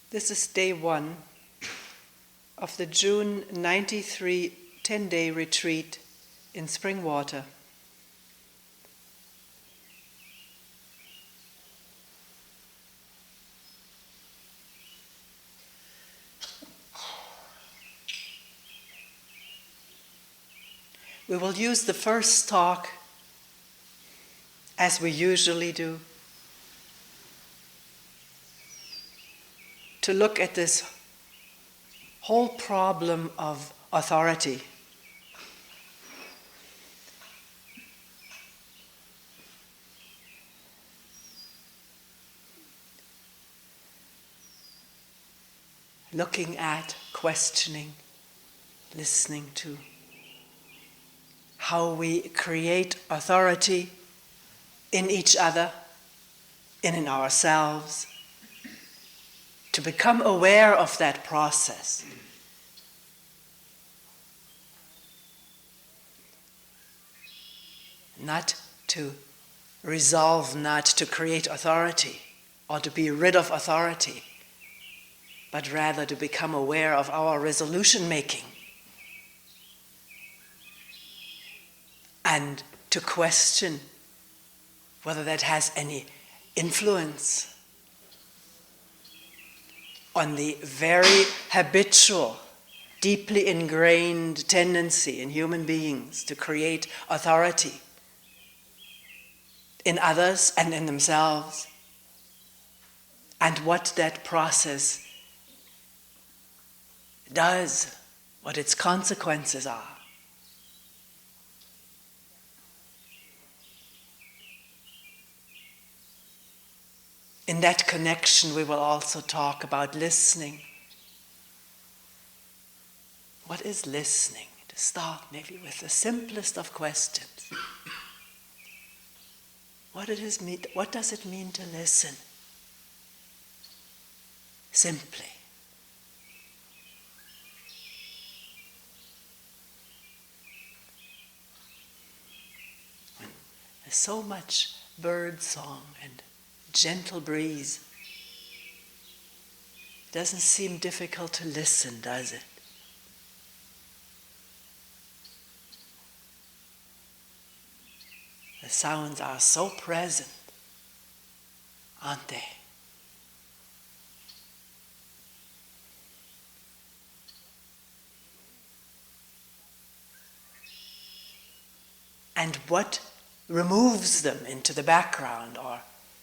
This is day 1 of the June 93 10-day retreat in Springwater. We will use the first talk, as we usually do, to look at this whole problem of authority. Looking at, questioning, listening to how we create authority in each other and in ourselves, to become aware of that process. Not to resolve not to create authority or to be rid of authority, but rather to become aware of our resolution making and to question whether that has any influence on the very habitual, deeply ingrained tendency in human beings to create authority in others and in themselves, and what that process does, what its consequences are. In that connection, we will also talk about listening. What is listening? To start maybe with the simplest of questions. What does it mean to listen? Simply. When there's so much bird song and gentle breeze, it doesn't seem difficult to listen, does it? The sounds are so present, aren't they? And what removes them into the background or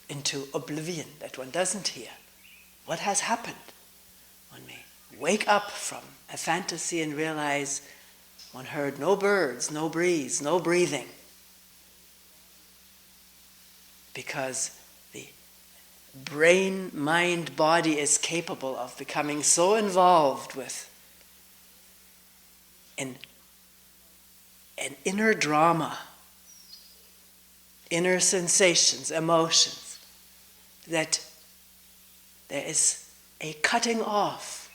into oblivion that one doesn't hear? What has happened? One may wake up from a fantasy and realize one heard no birds, no breeze, no breathing, because the brain, mind, body is capable of becoming so involved with an inner drama, inner sensations, emotions, that there is a cutting off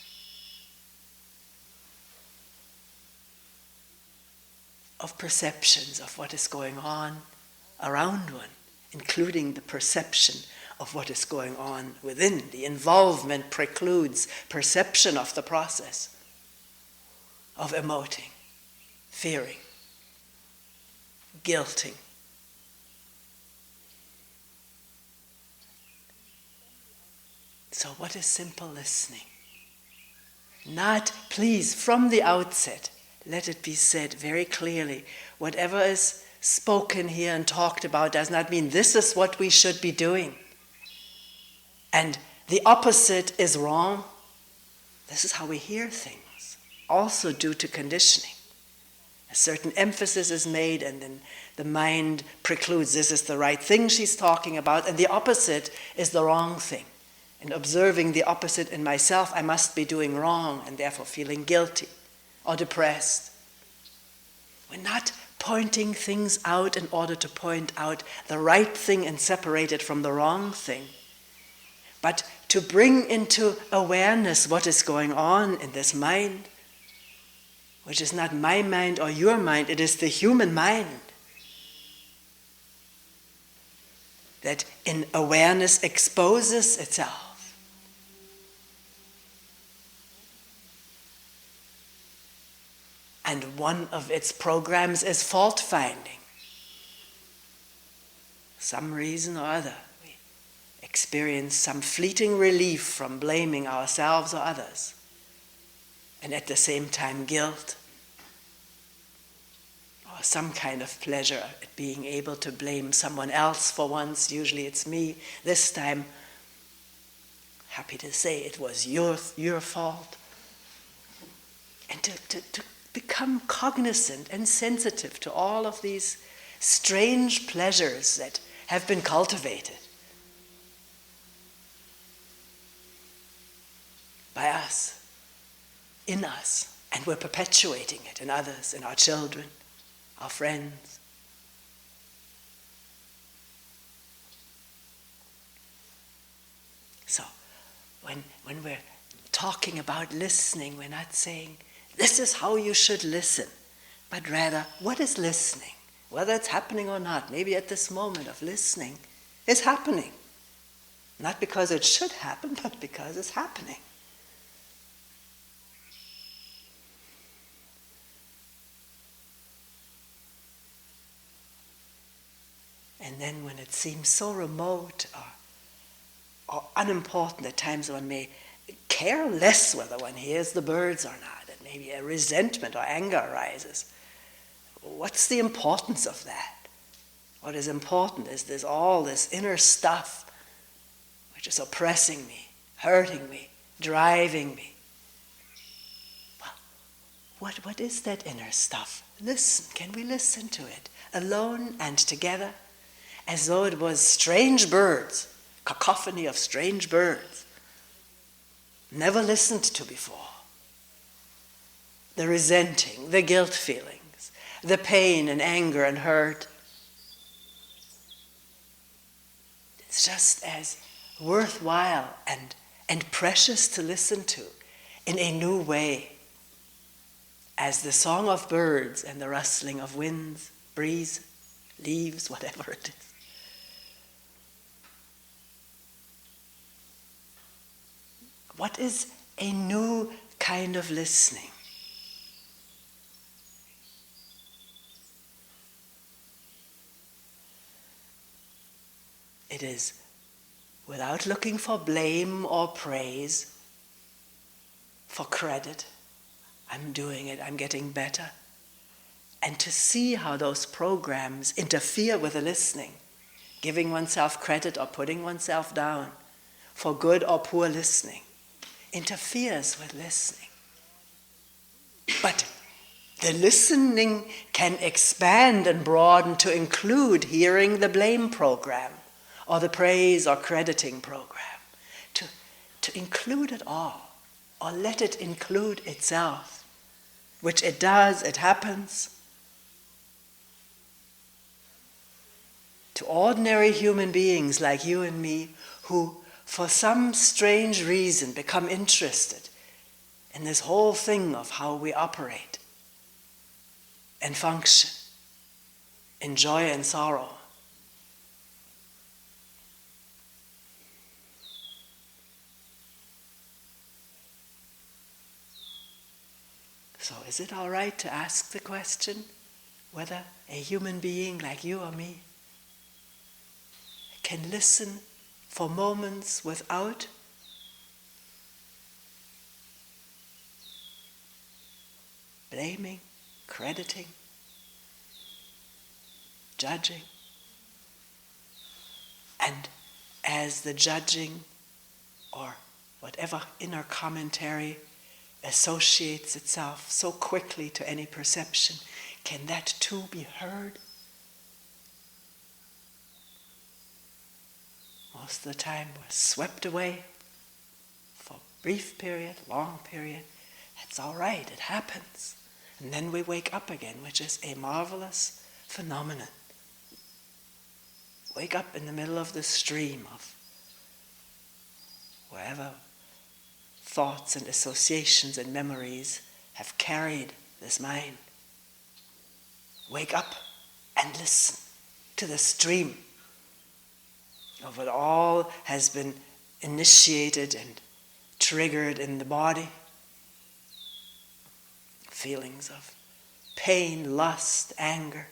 of perceptions of what is going on around one, including the perception of what is going on within. The involvement precludes perception of the process of emoting, fearing, guilting. So what is simple listening? Not, please, from the outset, let it be said very clearly, whatever is spoken here and talked about does not mean this is what we should be doing, and the opposite is wrong. This is how we hear things, also due to conditioning. A certain emphasis is made, and then the mind precludes this is the right thing she's talking about, and the opposite is the wrong thing. And observing the opposite in myself, I must be doing wrong and therefore feeling guilty or depressed. We're not pointing things out in order to point out the right thing and separate it from the wrong thing, but to bring into awareness what is going on in this mind, which is not my mind or your mind, it is the human mind that in awareness exposes itself And one of its programs is fault finding. Some reason or other, we experience some fleeting relief from blaming ourselves or others, and at the same time guilt, or some kind of pleasure at being able to blame someone else for once. Usually it's me. This time, happy to say it was your fault. And to become cognizant and sensitive to all of these strange pleasures that have been cultivated by us, in us, and we're perpetuating it in others, in our children, our friends. So, when we're talking about listening, we're not saying, this is how you should listen, but rather, what is listening? Whether it's happening or not, maybe at this moment of listening, it's happening. Not because it should happen, but because it's happening. And then when it seems so remote or unimportant, at times one may care less whether one hears the birds or not, and maybe a resentment or anger arises. What's the importance of that? What is important is all this inner stuff which is oppressing me, hurting me, driving me. Well, what is that inner stuff? Listen, can we listen to it, alone and together, as though it was strange birds, cacophony of strange birds, never listened to before. The resenting, the guilt feelings, the pain and anger and hurt. It's just as worthwhile and precious to listen to in a new way as the song of birds and the rustling of winds, breeze, leaves, whatever it is. What is a new kind of listening? It is without looking for blame or praise, for credit. I'm doing it, I'm getting better. And to see how those programs interfere with the listening, giving oneself credit or putting oneself down for good or poor listening, interferes with listening. But the listening can expand and broaden to include hearing the blame program or the praise or crediting program, to include it all, or let it include itself, which it does, it happens. To ordinary human beings like you and me who, for some strange reason, become interested in this whole thing of how we operate and function in joy and sorrow. So is it all right to ask the question whether a human being like you or me can listen for moments without blaming, crediting, judging? And as the judging or whatever inner commentary associates itself so quickly to any perception, can that too be heard? Most of the time we're swept away for a brief period, long period. That's all right, it happens. And then we wake up again, which is a marvelous phenomenon. Wake up in the middle of the stream of wherever thoughts and associations and memories have carried this mind. Wake up and listen to the stream of what all has been initiated and triggered in the body. Feelings of pain, lust, anger,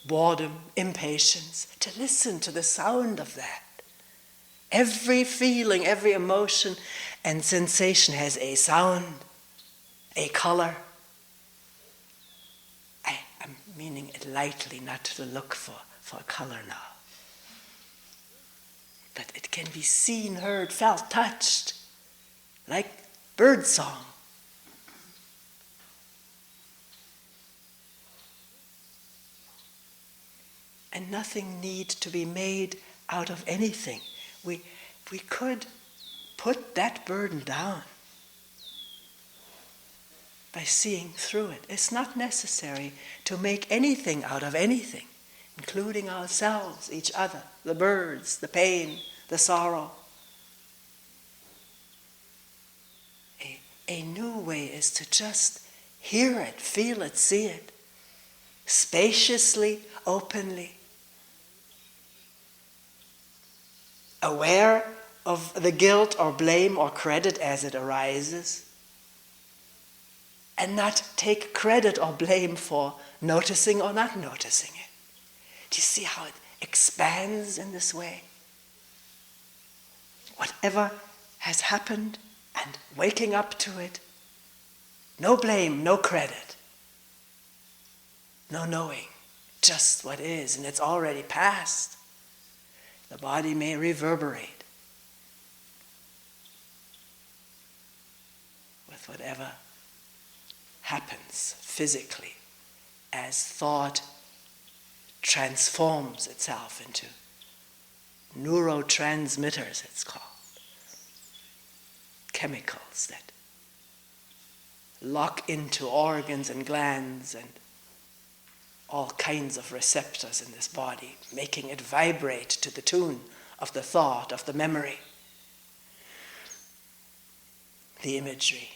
boredom, impatience, to listen to the sound of that. Every feeling, every emotion and sensation has a sound, a color. I'm meaning it lightly, not to look for color now. But it can be seen, heard, felt, touched, like bird song. And nothing need to be made out of anything. We could put that burden down by seeing through it. It's not necessary to make anything out of anything, including ourselves, each other, the birds, the pain, the sorrow. A new way is to just hear it, feel it, see it, spaciously, openly, aware of the guilt or blame or credit as it arises, and not take credit or blame for noticing or not noticing it. Do you see how it expands in this way? Whatever has happened and waking up to it, no blame, no credit, no knowing, just what is, and it's already past. The body may reverberate with whatever happens physically as thought transforms itself into neurotransmitters, it's called. Chemicals that lock into organs and glands and all kinds of receptors in this body, making it vibrate to the tune of the thought, of the memory, the imagery.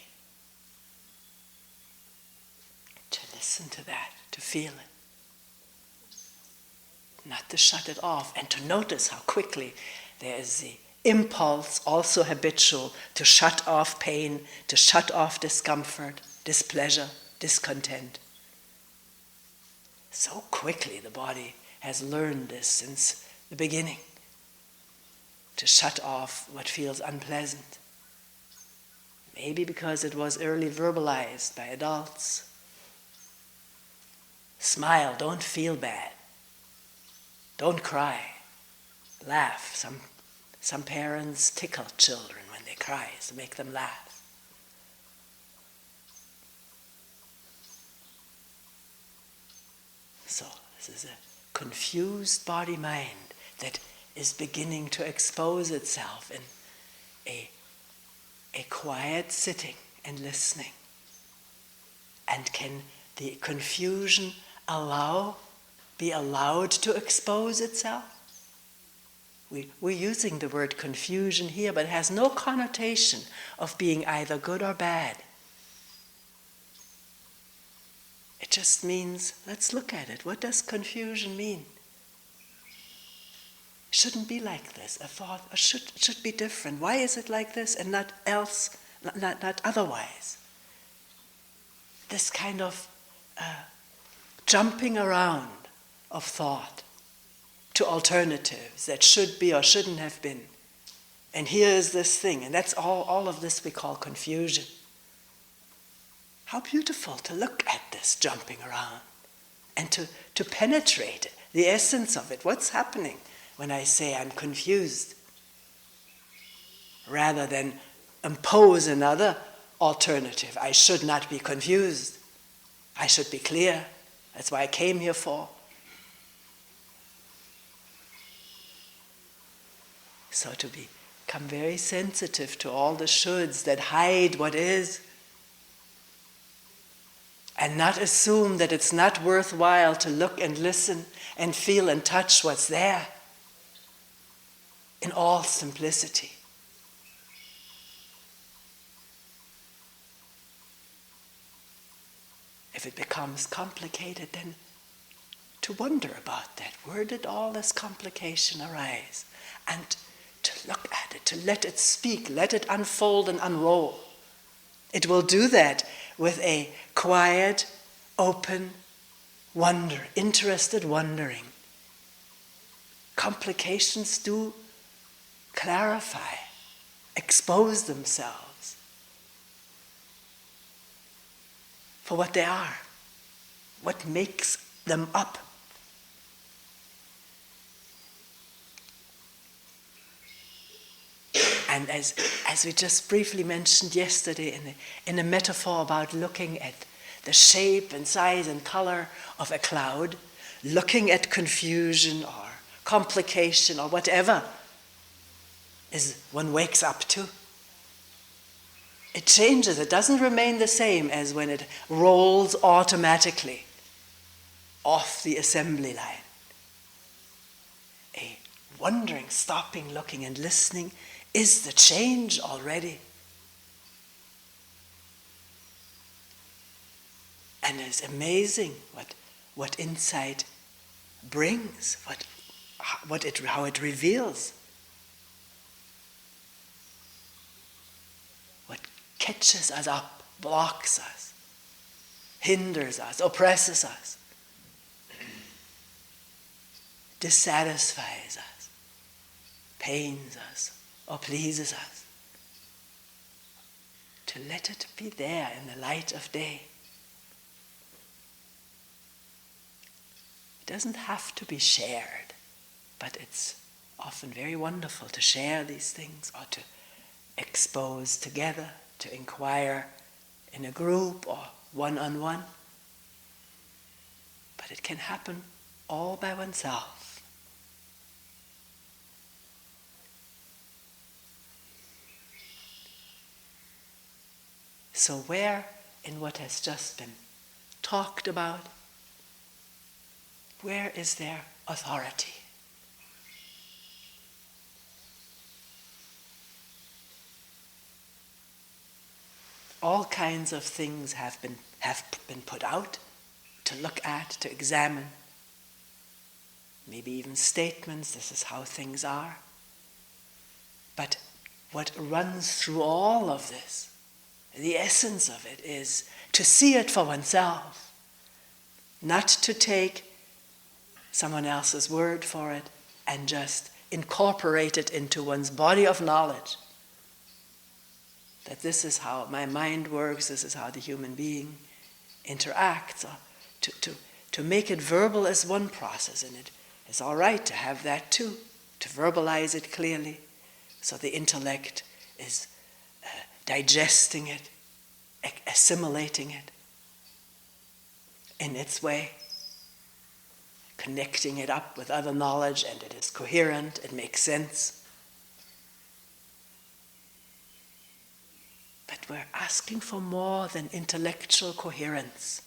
To listen to that, to feel it. Not to shut it off, and to notice how quickly there is the impulse, also habitual, to shut off pain, to shut off discomfort, displeasure, discontent. So quickly the body has learned this since the beginning, to shut off what feels unpleasant. Maybe because it was early verbalized by adults. Smile, don't feel bad. Don't cry. Laugh. Some parents tickle children when they cry to make them laugh. So this is a confused body-mind that is beginning to expose itself in a quiet sitting and listening. And can the confusion be allowed to expose itself? We're using the word confusion here, but it has no connotation of being either good or bad. It just means, let's look at it. What does confusion mean? It shouldn't be like this. A thought should be different. Why is it like this and not else, not otherwise? This kind of jumping around of thought to alternatives that should be or shouldn't have been. And here is this thing, and that's all of this we call confusion. How beautiful to look at this jumping around and to penetrate the essence of it. What's happening when I say I'm confused? Rather than impose another alternative. I should not be confused. I should be clear. That's why I came here for. So to become very sensitive to all the shoulds that hide what is, and not assume that it's not worthwhile to look and listen and feel and touch what's there in all simplicity. If it becomes complicated, then to wonder about that. Where did all this complication arise? And to look at it, to let it speak, let it unfold and unroll. It will do that with a quiet, open wonder, interested wondering. Complications do clarify, expose themselves for what they are, what makes them up. And as we just briefly mentioned yesterday in a metaphor about looking at the shape and size and color of a cloud, looking at confusion or complication or whatever is one wakes up to. It changes, it doesn't remain the same as when it rolls automatically off the assembly line. A wondering, stopping, looking and listening is the change already. And it's amazing what insight brings, how it reveals, what catches us up, blocks us, hinders us, oppresses us, dissatisfies us, pains us, or pleases us. To let it be there in the light of day. It doesn't have to be shared, but it's often very wonderful to share these things or to expose together, to inquire in a group or one-on-one. But it can happen all by oneself. So where in what has just been talked about, where is there authority? All kinds of things have been put out to look at, to examine. Maybe even statements, this is how things are. But what runs through all of this, the essence of it, is to see it for oneself, not to take someone else's word for it and just incorporate it into one's body of knowledge. That this is how my mind works, this is how the human being interacts. Or to make it verbal is one process, and it is all right to have that too, to verbalize it clearly, so the intellect is digesting it, assimilating it in its way, connecting it up with other knowledge, and it is coherent, it makes sense. But we're asking for more than intellectual coherence.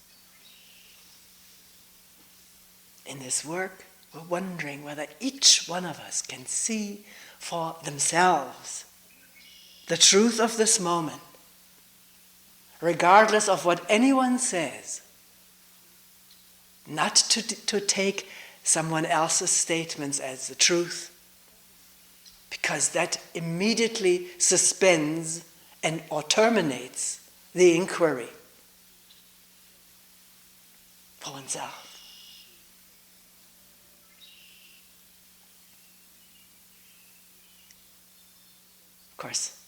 In this work, we're wondering whether each one of us can see for themselves the truth of this moment, regardless of what anyone says, not to take someone else's statements as the truth, because that immediately suspends or terminates the inquiry for oneself. Of course,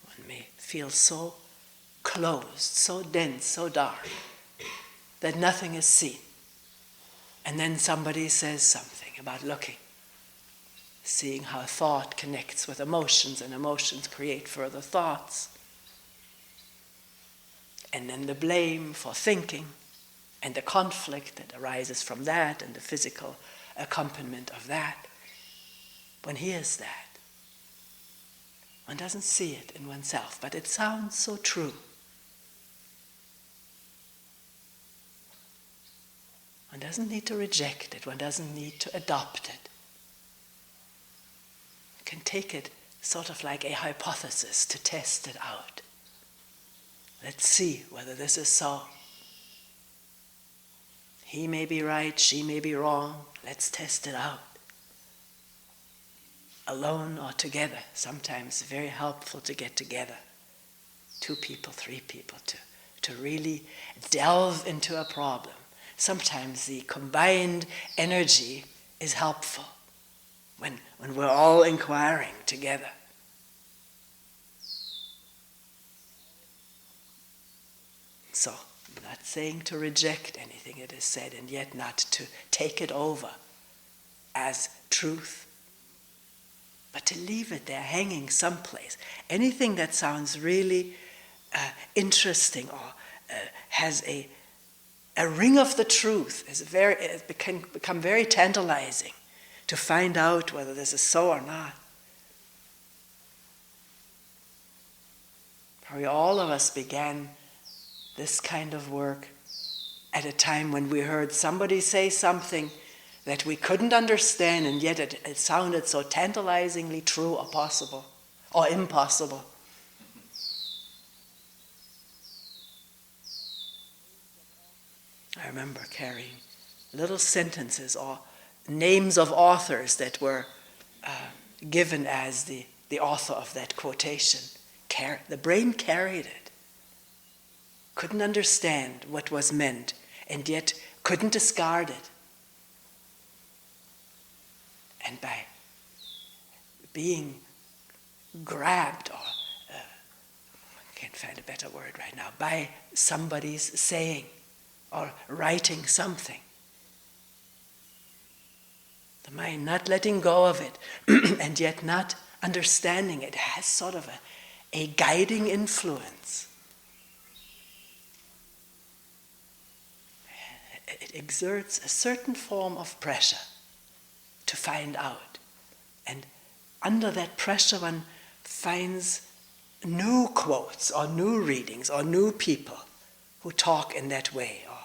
one may feel so closed, so dense, so dark, that nothing is seen. And then somebody says something about looking, seeing how thought connects with emotions, and emotions create further thoughts. And then the blame for thinking, and the conflict that arises from that, and the physical accompaniment of that. One hears that. One doesn't see it in oneself, but it sounds so true. One doesn't need to reject it. One doesn't need to adopt it. One can take it sort of like a hypothesis to test it out. Let's see whether this is so. He may be right, she may be wrong. Let's test it out. Alone or together. Sometimes very helpful to get together. 2 people, 3 people, to to really delve into a problem. Sometimes the combined energy is helpful when we're all inquiring together. So, I'm not saying to reject anything that is said, and yet not to take it over as truth, but to leave it there hanging someplace. Anything that sounds really interesting or has a ring of the truth it can become very tantalizing to find out whether this is so or not. Probably all of us began this kind of work at a time when we heard somebody say something that we couldn't understand, and yet it sounded so tantalizingly true or possible or impossible. I remember carrying little sentences or names of authors that were given as the author of that quotation. The brain carried it, couldn't understand what was meant, and yet couldn't discard it. And by being grabbed, or I can't find a better word right now, by somebody's saying or writing something, the mind not letting go of it and yet not understanding it has sort of a guiding influence. It exerts a certain form of pressure to find out. And under that pressure one finds new quotes or new readings or new people who talk in that way. Or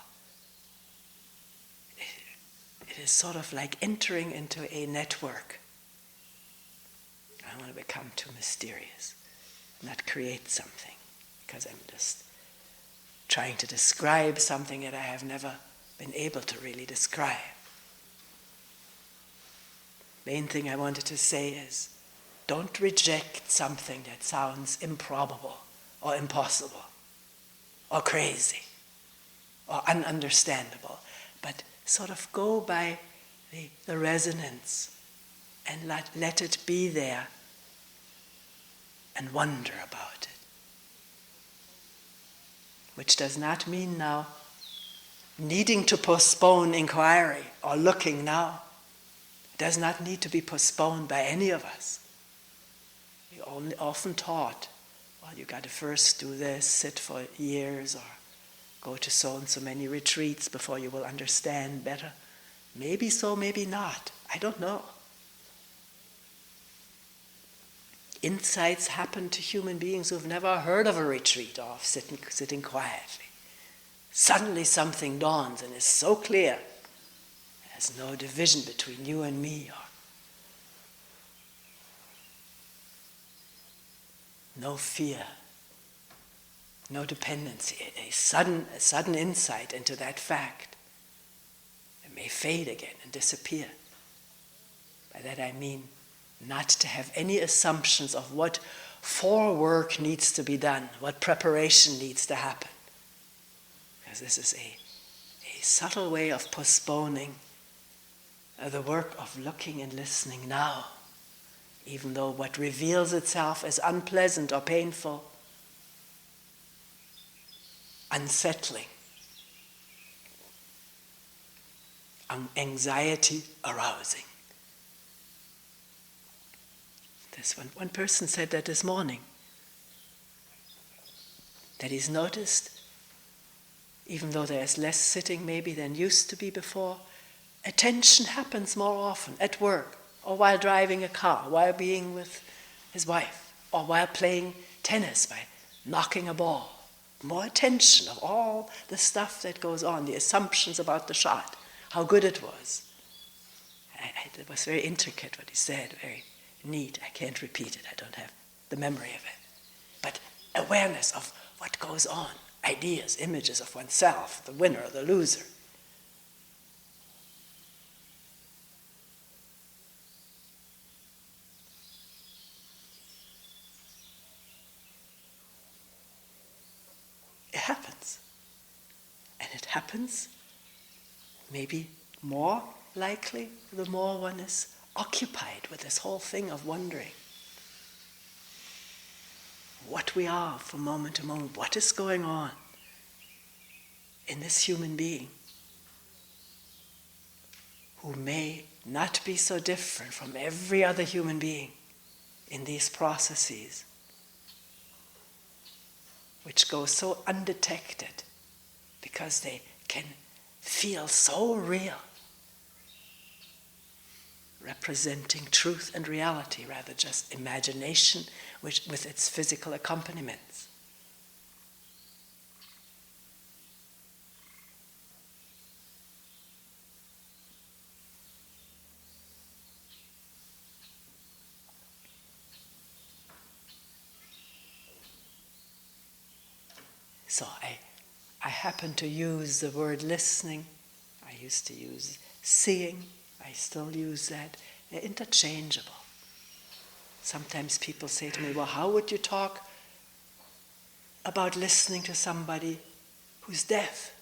it is sort of like entering into a network. I don't want to become too mysterious, not create something, because I'm just trying to describe something that I have never been able to really describe. Main thing I wanted to say is, don't reject something that sounds improbable or impossible or crazy or ununderstandable, but sort of go by the resonance and let it be there and wonder about it. Which does not mean now needing to postpone inquiry or looking now. It does not need to be postponed by any of us. We often taught, well, you got to first do this, sit for years, or go to so and so many retreats before you will understand better. Maybe so, maybe not. I don't know. Insights happen to human beings who've never heard of a retreat or of sitting quietly. Suddenly something dawns and is so clear. There's no division between you and me, or no fear, no dependency, a sudden insight into that fact. It may fade again and disappear. By that I mean not to have any assumptions of what forework needs to be done, what preparation needs to happen. Because this is a subtle way of postponing the work of looking and listening now, even though what reveals itself as unpleasant or painful, unsettling, anxiety arousing. This one person said that this morning, that he's noticed, even though there's less sitting maybe than used to be before, attention happens more often at work, or while driving a car, while being with his wife, or while playing tennis by knocking a ball. More attention of all the stuff that goes on, the assumptions about the shot, how good it was. It was very intricate what he said, very neat. I can't repeat it, I don't have the memory of it. But awareness of what goes on, ideas, images of oneself, the winner, the loser. It happens. happens, maybe more likely the more one is occupied with this whole thing of wondering what we are from moment to moment, what is going on in this human being who may not be so different from every other human being in these processes, which go so undetected because they can feel so real, representing truth and reality rather just imagination with its physical accompaniments. So I happen to use the word listening. I used to use seeing. I still use that. They're interchangeable. Sometimes people say to me, well, how would you talk about listening to somebody who's deaf?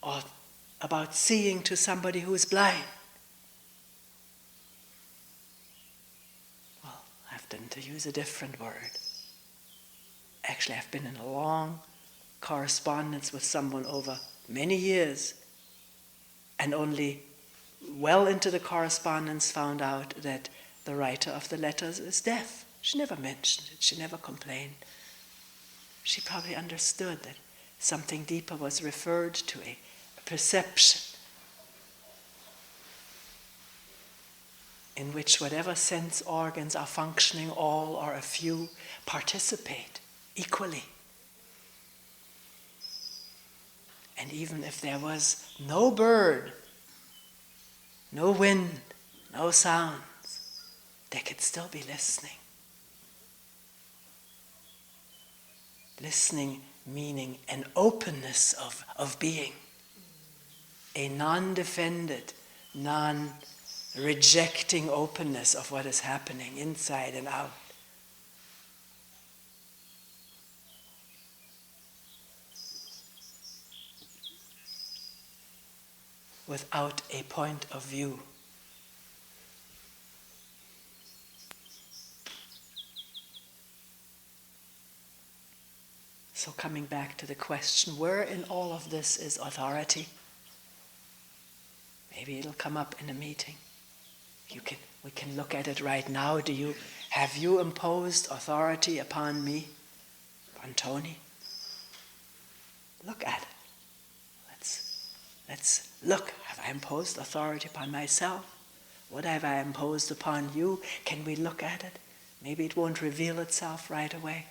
Or about seeing to somebody who's blind? Well, I have to use a different word. Actually, I've been in a long correspondence with someone over many years, and only well into the correspondence found out that the writer of the letters is deaf. She never mentioned it, she never complained. She probably understood that something deeper was referred to, a perception in which whatever sense organs are functioning, all or a few, participate equally. And even if there was no bird, no wind, no sounds, they could still be listening. Listening meaning an openness of being, a non-defended, non-rejecting openness of what is happening inside and out. Without a point of view. So coming back to the question, where in all of this is authority? Maybe it'll come up in a meeting. We can look at it right now. Have you imposed authority upon me, upon Toni? Look at it. Let's look. Have I imposed authority upon myself? What have I imposed upon you? Can we look at it? Maybe it won't reveal itself right away.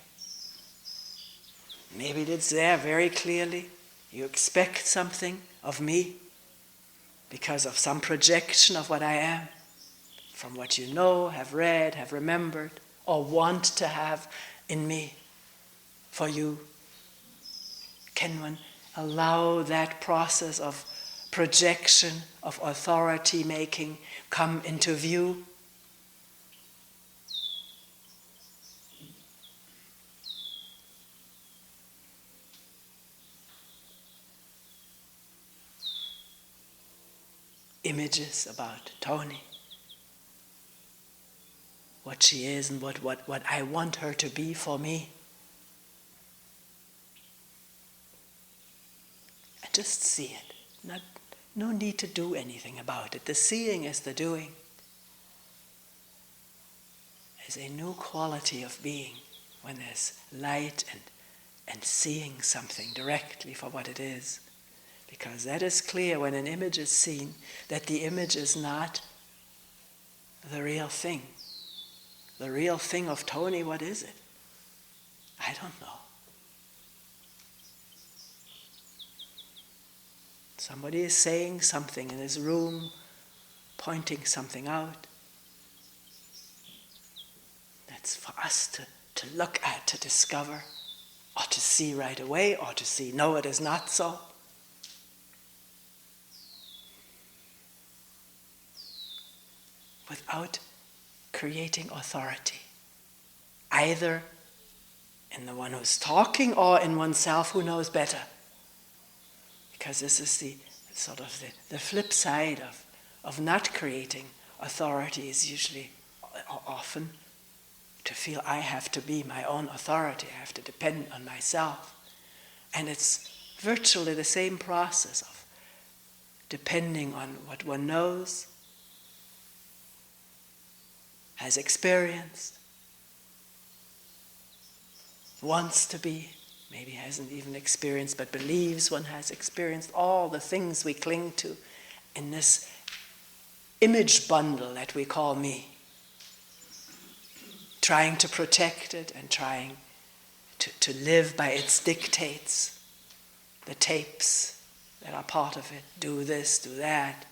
Maybe it's there very clearly. You expect something of me because of some projection of what I am, from what you know, have read, have remembered, or want to have in me for you. Can one allow that process of projection, of authority making come into view? Images about Toni, what she is and what I want her to be for me. And just see it. No need to do anything about it. The seeing is the doing. There's a new quality of being when there's light and seeing something directly for what it is. Because that is clear when an image is seen, that the image is not the real thing. The real thing of Toni, what is it? I don't know. Somebody is saying something in his room, pointing something out. That's for us to look at, to discover, or to see right away, or to see, no, it is not so. Without creating authority, either in the one who's talking or in oneself who knows better. because this is the sort of the flip side of not creating authority is usually often to feel I have to be my own authority, I have to depend on myself. And it's virtually the same process of depending on what one knows, has experienced, wants to be, maybe hasn't even experienced, but believes one has experienced, all the things we cling to in this image bundle that we call me. Trying to protect it and trying to live by its dictates, the tapes that are part of it, do this, do that.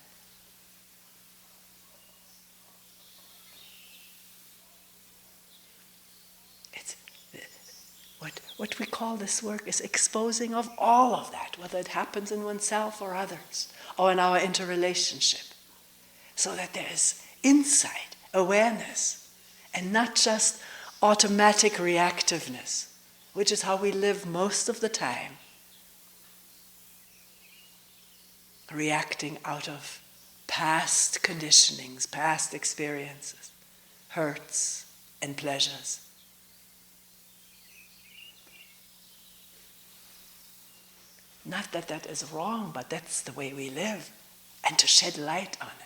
What we call this work is exposing of all of that, whether it happens in oneself or others, or in our interrelationship, so that there is insight, awareness, and not just automatic reactiveness, which is how we live most of the time, reacting out of past conditionings, past experiences, hurts and pleasures. Not that that is wrong, but that's the way we live, and to shed light on it.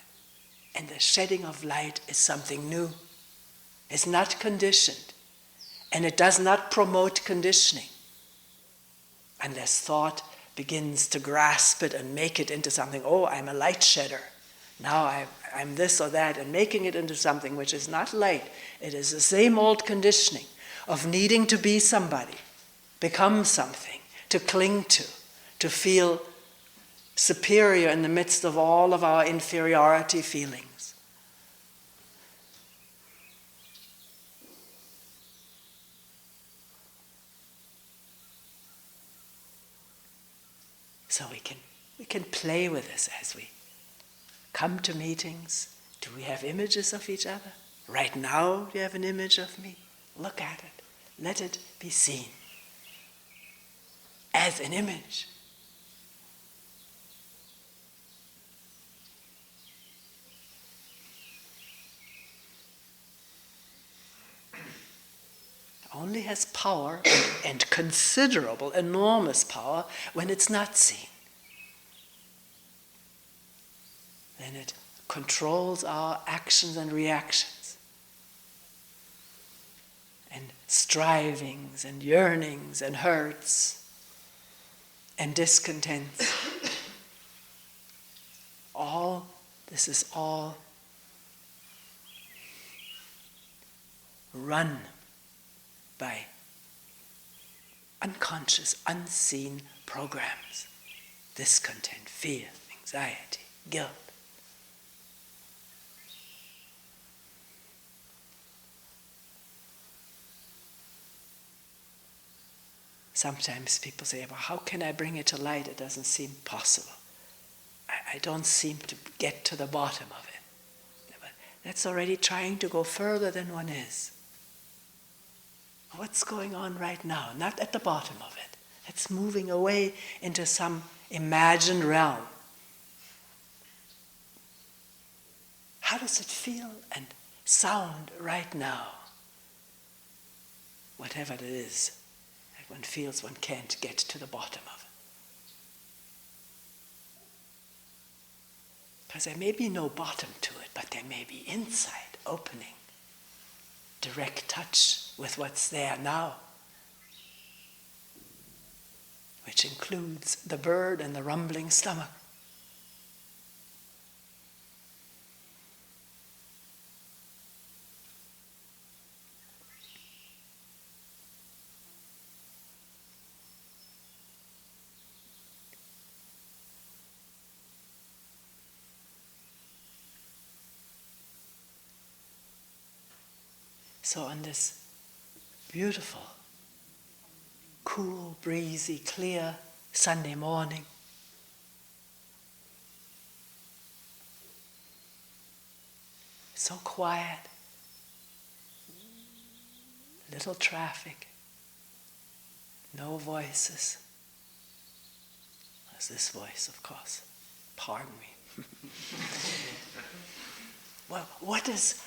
And the shedding of light is something new. It's not conditioned, and it does not promote conditioning unless thought begins to grasp it and make it into something. Oh, I'm a light shedder. Now I'm this or that, and making it into something which is not light. It is the same old conditioning of needing to be somebody, become something, to cling to feel superior in the midst of all of our inferiority feelings. So we can play with this as we come to meetings. Do we have images of each other? Right now, do you have an image of me? Look at it. Let it be seen as an image. Only has power and considerable, enormous power when it's not seen. Then it controls our actions and reactions, and strivings and yearnings and hurts and discontents. This is all run by unconscious, unseen programs. Discontent, fear, anxiety, guilt. Sometimes people say, well, how can I bring it to light? It doesn't seem possible. I don't seem to get to the bottom of it. But that's already trying to go further than one is. What's going on right now? Not at the bottom of it. It's moving away into some imagined realm. How does it feel and sound right now? Whatever it is that one feels one can't get to the bottom of it. Because there may be no bottom to it, but there may be insight, opening, direct touch with what's there now, which includes the bird and the rumbling stomach. So on this beautiful, cool, breezy, clear Sunday morning, so quiet, little traffic, no voices, was this voice, of course. Pardon me. Well,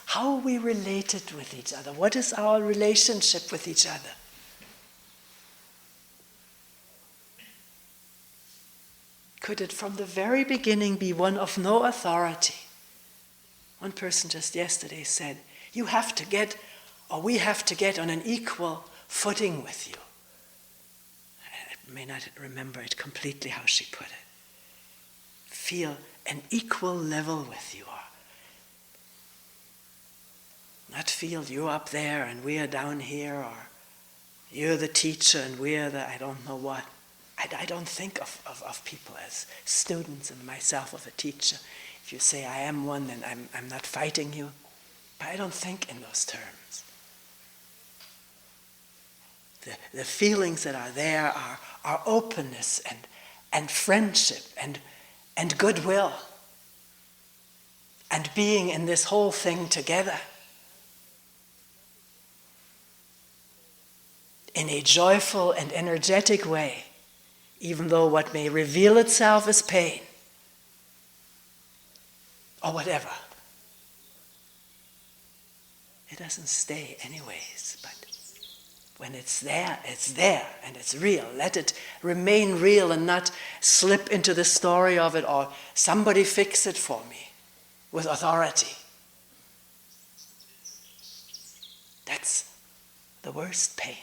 how are we related with each other? What is our relationship with each other? Could it from the very beginning be one of no authority? One person just yesterday said, we have to get on an equal footing with you. I may not remember it completely how she put it. Feel an equal level with you. Not feel you're up there and we're down here, or you're the teacher and we're the I don't know what. I don't think of people as students and myself of a teacher. If you say I am one, then I'm not fighting you. But I don't think in those terms. The feelings that are there are openness and friendship and goodwill and being in this whole thing together in a joyful and energetic way, even though what may reveal itself as pain or whatever. It doesn't stay anyways, but when it's there, and it's real. Let it remain real and not slip into the story of it, or somebody fix it for me with authority. That's the worst pain.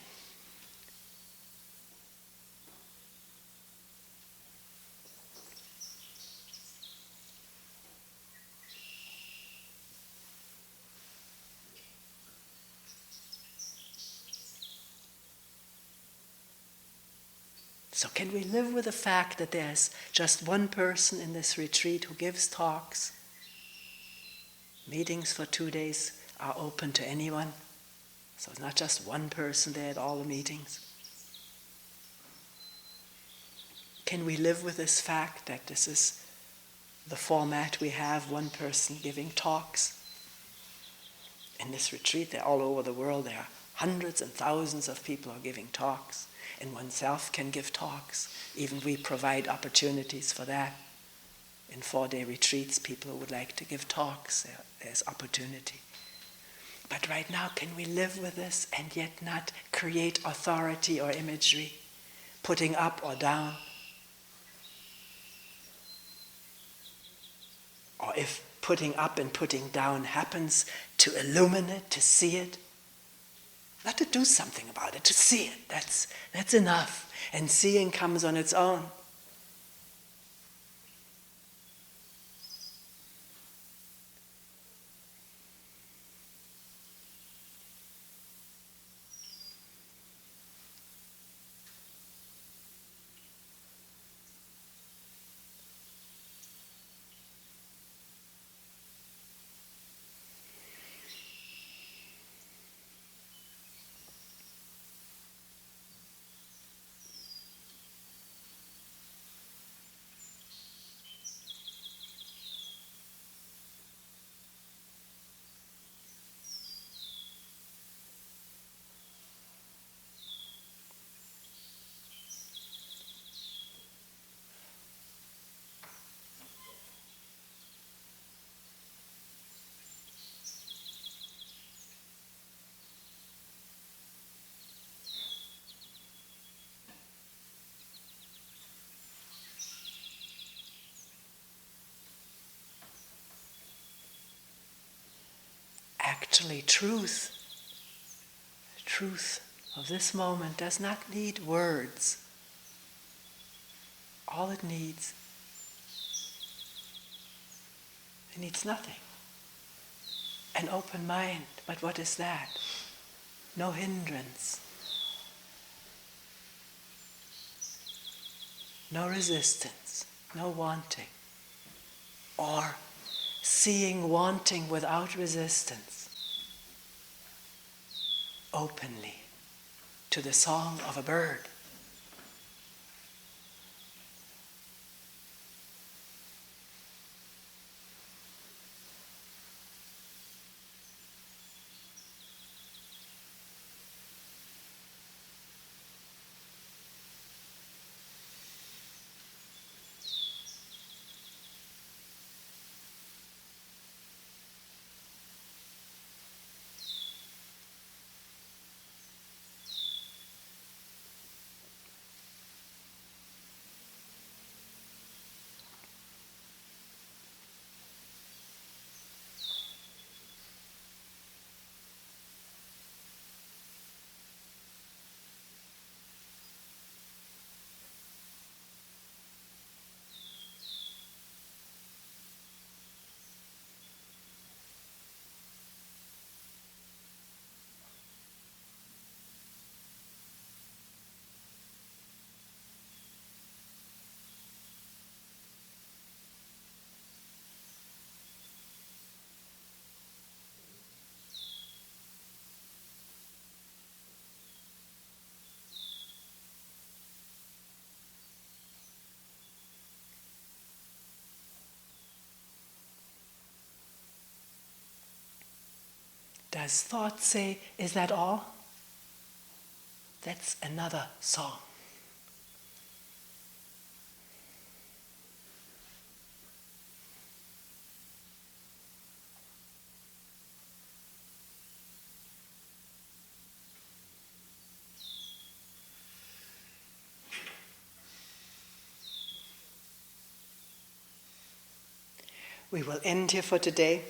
So can we live with the fact that there's just one person in this retreat who gives talks? Meetings for 2 days are open to anyone. So it's not just one person there at all the meetings. Can we live with this fact that this is the format we have, one person giving talks? In this retreat, they're all over the world. There are hundreds and thousands of people who are giving talks. And oneself can give talks. Even we provide opportunities for that. In 4-day retreats, people who would like to give talks, there's opportunity. But right now, can we live with this and yet not create authority or imagery, putting up or down? Or if putting up and putting down happens, to illuminate, to see it, not to do something about it, to see it. That's enough. And seeing comes on its own. Actually, truth of this moment does not need words. All it needs nothing. An open mind. But what is that? No hindrance. No resistance. No wanting. Or seeing wanting without resistance. Openly, to the song of a bird. Does thought say, is that all? That's another song. We will end here for today.